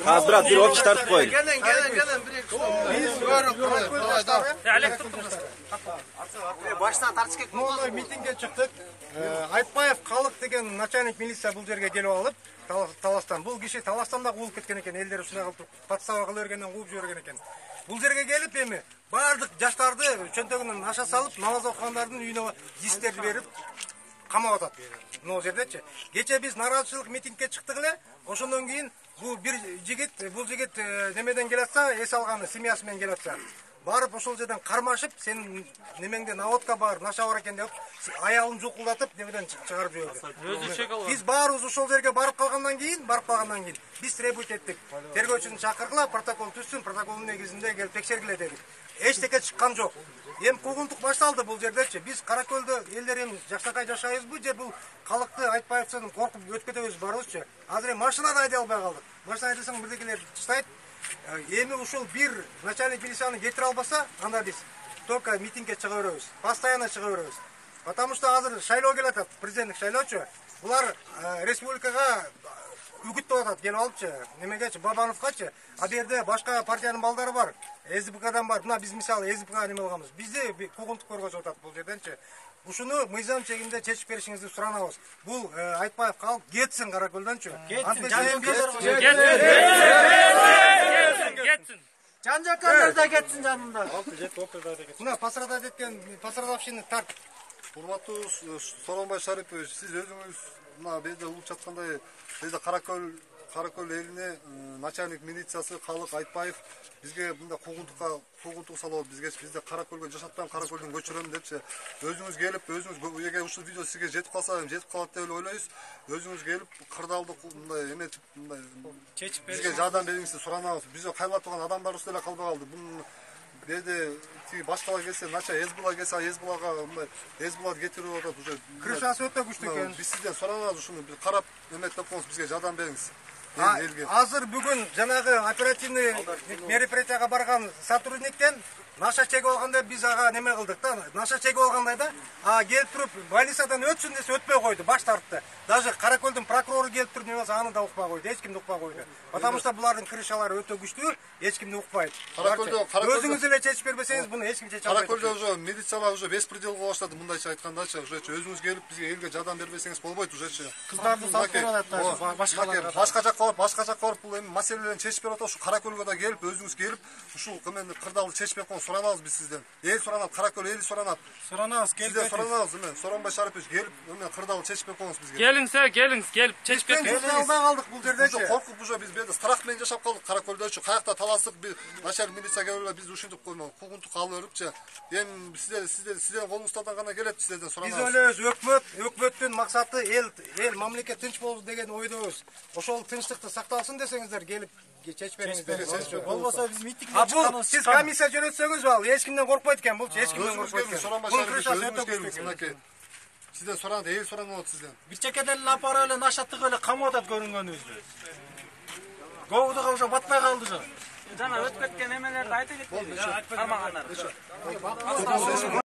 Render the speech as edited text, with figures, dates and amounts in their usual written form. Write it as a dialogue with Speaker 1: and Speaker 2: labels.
Speaker 1: Ha bırak bir ofis tartıp koyun.
Speaker 2: Gelin. Biz baştan tartıştık.
Speaker 3: Noğday mitingге çıktık. Айтбаев Калык деген начальник милиция бул жерге келип алып, Таластан. Бул киши Таластанда кууп кеткен экен, элдер ушундай кылып подстава кылып бергенден кууп жиберген экен. Бул жерге келип эми баардык жаштарды чөнтөгүнөн аша салып, намаз окугандардын үйүнө дистерди берип камап атат. Могу жердечи. Кече биз нааразычылык митингге чыктык эле. Ошондон кийин бул жигит немеден келатса, эс алганы семьясы менен келатса, барып ошол жерден кармашып, сенин немеңде наводка бар, наша бар экен деп, аялын жукулдатып, немеден чыгарып жиберди. Биз баарыбыз ошол жерге барып калгандан кийин, биз требовать эттик. Тергөөчүнү чакыргыла, протокол түзсүн, протоколдун негизинде келип текшергиле дедик. Эчтеке чыккан жок. Эми куугунтук башталды бул жердечи. Биз Каракөлдө элдер эми жакшакай жашайбызбы же бул калыкты Айтбаевден коркуп өтүп кетебиз барыбызчы. Азыр машина да айдай албай калдык. Машина айдасаң бирдекелер таштайт. Эми ушул бир начальник милицияны кетире албаса, анда биз только митингге чыга беребиз. Постоянно чыга беребиз. Потому что азыр шайлоо келатат, президенттик шайлоочу. Булар республикага үгүттөп атат, келип алыпчы. Немегечи, Бабановгачы. А берде башка партиянын балдары бар. СБКдан бар. Мына биз мисалы СБКга неме кылганбыз. Бизди куугунтук көргөзүп атат бул жерденчи. Ушуну мыйзам чегинде чечип беришиңизди суранабыз. Бул Айтбаев калып кетсин Каракөлдөнчү.
Speaker 2: Кетсин. Жан-жаккандар да кетсин жанында.
Speaker 3: Мына Пасрада кеткен, Пасрадовщины тарт.
Speaker 4: Урматтуу Сооронбай Шарипович, сиз өзүңүз мына берде угуп жаткандай, берде Каракөл элине начальник милициясы Калык Айтбаев бизге мында куугунтук салып, бизде Каракөлгө жашатпайм, Каракөлдөн көчүрөм депчи. Өзүңүз келип, эгер ушул видео сизге жетип калса, жетип калат деп ойлойбуз. Өзүңүз келип, кырдаалды мындай эметип, мындай чечип бизге жардам бериңизди суранабыз. Биз кайрылып турган адамдарыбыз деле калбай калды. Бул берде башкалар келсе, нача Эсбула келсе, Эсбулага мындай Эсбуларды кетирип атат уже.
Speaker 3: Крышасы өтө күчтүү экен.
Speaker 4: Биз сизден суранабыз, ушуну карап эметип коюңуз, бизге жардам бериңиз.
Speaker 3: Азыр бүгүн жанагы оперативный мероприятияга барган сотрудниктен наша чегип алганда биз ага неме кылдык да, наша чегип алгандай да, келип туруп больницадан өтсүн десе өтпөй койду, баш тартты. Даже Каракөлдүн прокурору келип туруп немесе аны да укпай койду, эч кимди укпай койду. Потому что булардын крышалары өтө күчтүү, эч кимди укпайт. Өзүңүз эле чечип бербесеңиз, буну эч ким чече албайт.
Speaker 4: Каракөлдө уже милициялар уже беспредел кыла баштады, мындайча айткандачы, уже өзүңүз келип бизге элге жардам бербесеңиз болбойт ужечи.
Speaker 3: Кыздарды салып берет,
Speaker 4: башка жакка барып, бул эми маселелерин чечип берип атат. Ушу Каракөлгө да келип, өзүңүз келип, ушул кырдаалды чечип берип суранабыз биз сизден. Эл суранат, Каракөл эли суранат.
Speaker 3: Суранабыз, келип.
Speaker 4: Сизден суранабыз, эме Сооронбай Шарипович келип, эме кырдаалды чечип берип коюңуз бизге.
Speaker 2: Келиңиз, келип чечип берип.
Speaker 3: Албай калдык бул жердечи.
Speaker 4: Коркуп уже биз берде страх менен жашап калдык Каракөлдөчү. Каякта таласып, начальник милиция келип эле биз ушинтип коймо, куугунтук алып өрүпчү. Эми сиздердин колуңуздан гана келет, сиздерден суранабыз.
Speaker 3: Биз ойлойбуз, өкмөттүн максаты эл мамлекет тынч болду деген ойдобуз. Ошол тынчтыкты сакталсын десеңиздер, келип чечип бериңиздер.
Speaker 2: Болбосо биз митингге чыкканыбыз.
Speaker 3: Сиз комиссия жөнөтсөңүз ал эч кимден коркпойт экен, бул эч кимден коркпойт экен.
Speaker 4: Сооронбай Шарипович мынакей. Сизден суранат, эл суранат сизден.
Speaker 2: Бир чекеден эле апарып эле наша тыгып эле камап атат көрүнгөнүбүздү. Гоодуга уже батпай калды жо. Жана өтүп кеткен эмелерди айтып кетти. Кармагандар.